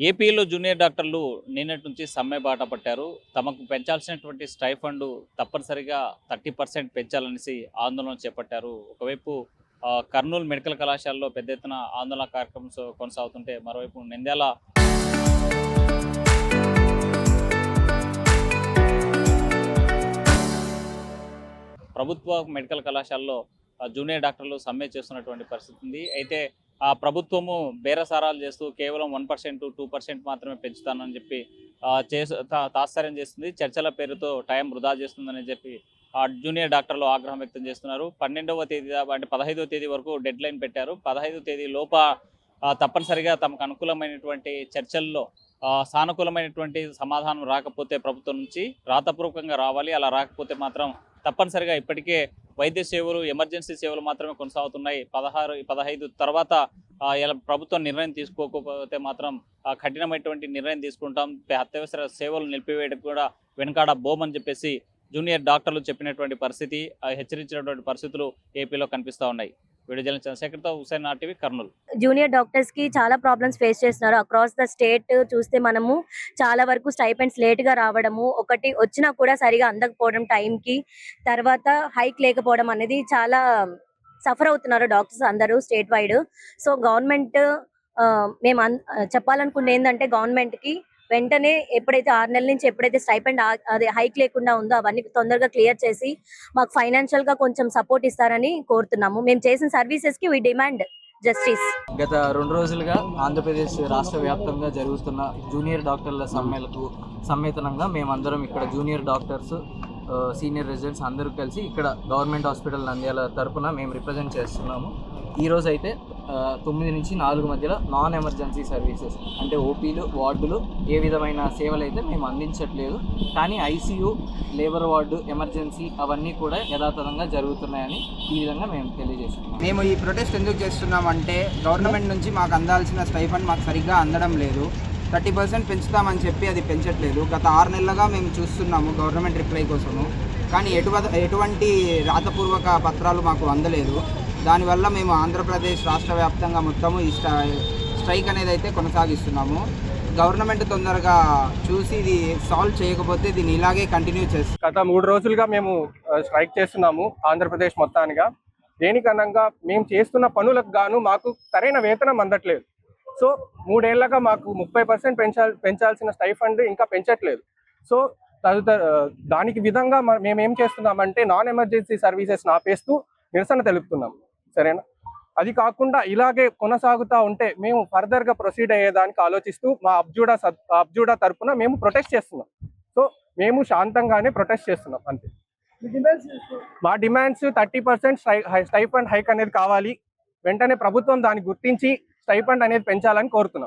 ఏపీలో జూనియర్ డాక్టర్లు నిన్నటి నుంచి సమ్మె బాట పట్టారు. తమకు పెంచాల్సినటువంటి స్టైఫండ్ తప్పనిసరిగా 30% పెంచాలనేసి ఆందోళన చేపట్టారు. ఒకవైపు కర్నూలు మెడికల్ కళాశాలలో పెద్ద ఎత్తున ఆందోళన కార్యక్రమం కొనసాగుతుంటే, మరోవైపు నంద్యాల ప్రభుత్వ మెడికల్ కళాశాలలో జూనియర్ డాక్టర్లు సమ్మె చేస్తున్నటువంటి పరిస్థితి ఉంది. అయితే ఆ ప్రభుత్వము బేరసారాలు చేస్తూ కేవలం 1%, 2% మాత్రమే పెంచుతానని చెప్పి తాత్సారం చేస్తుంది. చర్చల పేరుతో టైం వృధా చేస్తుందని చెప్పి జూనియర్ డాక్టర్లు ఆగ్రహం వ్యక్తం చేస్తున్నారు. 12వ తేదీ అంటే 15వ తేదీ వరకు డెడ్ లైన్ పెట్టారు. 15వ తేదీ లోప తప్పనిసరిగా తమకు అనుకూలమైనటువంటి చర్చల్లో సానుకూలమైనటువంటి సమాధానం రాకపోతే ప్రభుత్వం నుంచి రాతపూర్వకంగా రావాలి. అలా రాకపోతే మాత్రం తప్పనిసరిగా ఇప్పటికే వైద్య సేవలు, ఎమర్జెన్సీ సేవలు మాత్రమే కొనసాగుతున్నాయి. 16, 15 తర్వాత ప్రభుత్వం నిర్ణయం తీసుకోకపోతే మాత్రం కఠినమైనటువంటి నిర్ణయం తీసుకుంటాం. అత్యవసర సేవలు నిలిపివేయడం కూడా వెనకాడ బోమని చెప్పేసి జూనియర్ డాక్టర్లు చెప్పినటువంటి పరిస్థితి, హెచ్చరించినటువంటి పరిస్థితులు ఏపీలో కనిపిస్తూ ఉన్నాయి. వీడియో జర్నలిస్ట్ చంద్రశేఖర్తో Hussain RTV, Kurnool. Junior doctors కి చాలా ప్రాబ్లమ్స్ ఫేస్ చేస్తున్నారు. అక్రాస్ ద స్టేట్ చూస్తే మనము చాలా వరకు స్టైపెండ్స్ లేట్ గా రావడము, ఒకటి వచ్చినా కూడా సరిగా అందకపోవడం టైం కి, తర్వాత హైక్ లేకపోవడం అనేది చాలా సఫర్ అవుతున్నారు డాక్టర్స్ అందరూ స్టేట్ వైడ్. సో గవర్నమెంట్ మేము చెప్పాలనుకుంది ఏంటంటే, గవర్నమెంట్ కి వెంటనే ఎప్పుడైతే 6 నెలల నుంచి ఎప్పుడైతే స్టైపెండ్ అదే హైక్ లేకుండా ఉందో అవన్నీ తొందరగా క్లియర్ చేసి మాకు ఫైనాన్షియల్ గా కొంచెం సపోర్ట్ ఇస్తారని కోరుతున్నాము. మేము చేసిన సర్వీసెస్ కి వి డిమాండ్ జస్టిస్. గత 2 రోజులుగా ఆంధ్రప్రదేశ్ రాష్ట్ర వ్యాప్తంగా జరుగుతున్న జూనియర్ డాక్టర్ల సమ్మెలకు సమ్మేళనంగా మేమందరం ఇక్కడ జూనియర్ డాక్టర్స్, సీనియర్ రెసిడెంట్స్ అందరూ కలిసి ఇక్కడ గవర్నమెంట్ హాస్పిటల్ నంద్యాల తరపున మేము రిప్రజెంట్ చేస్తున్నాము. ఈరోజు అయితే 9 నుంచి 4 మధ్యలో నాన్ ఎమర్జెన్సీ సర్వీసెస్ అంటే ఓపీలు, వార్డులు ఏ విధమైన సేవలు అయితే మేము అందించట్లేదు. కానీ ఐసీయూ, లేబర్ వార్డు, ఎమర్జెన్సీ అవన్నీ కూడా యథాతథంగా జరుగుతున్నాయని ఈ విధంగా మేము తెలియజేస్తున్నాం. మేము ఈ ప్రొటెస్ట్ ఎందుకు చేస్తున్నామంటే, గవర్నమెంట్ నుంచి మాకు అందాల్సిన స్టైఫండ్ మాకు సరిగ్గా అందడం లేదు. 30% పెంచుతామని చెప్పి అది పెంచట్లేదు. గత 6 నెలలుగా మేము చూస్తున్నాము గవర్నమెంట్ రిప్లై కోసము, కానీ ఎటువంటి రాతపూర్వక పత్రాలు మాకు అందలేదు. దానివల్ల మేము ఆంధ్రప్రదేశ్ రాష్ట్ర వ్యాప్తంగా మొత్తము ఈ స్ట్రైక్ అనేది అయితే కొనసాగిస్తున్నాము. గవర్నమెంట్ తొందరగా చూసి ఇది సాల్వ్ చేయకపోతే దీన్ని ఇలాగే కంటిన్యూ చేస్తాం. గత 3 రోజులుగా మేము స్ట్రైక్ చేస్తున్నాము ఆంధ్రప్రదేశ్ మొత్తానిగా. దేనికనంగా మేము చేస్తున్న పనులకు గాను మాకు సరైన వేతనం అందట్లేదు. సో 3 ఏళ్లగా మాకు 30% పెంచాల్సిన స్టైఫండ్ ఇంకా పెంచట్లేదు. సో దానికి విధంగా మేము ఏం చేస్తున్నామంటే, నాన్ ఎమర్జెన్సీ సర్వీసెస్ ఆపేస్తూ నిరసన తెలుపుతున్నాం. సరేనా? అది కాకుండా ఇలాగే కొనసాగుతూ ఉంటే మేము ఫర్దర్గా ప్రొసీడ్ అయ్యేదానికి ఆలోచిస్తూ మా అబ్జూడా తరపున మేము ప్రొటెస్ట్ చేస్తున్నాం. సో మేము శాంతంగానే ప్రొటెస్ట్ చేస్తున్నాం అంతే. మా డిమాండ్స్ 30% స్టైఫండ్ హైక్ అనేది కావాలి. వెంటనే ప్రభుత్వం దాన్ని గుర్తించి స్టైఫండ్ అనేది పెంచాలని కోరుతున్నాం.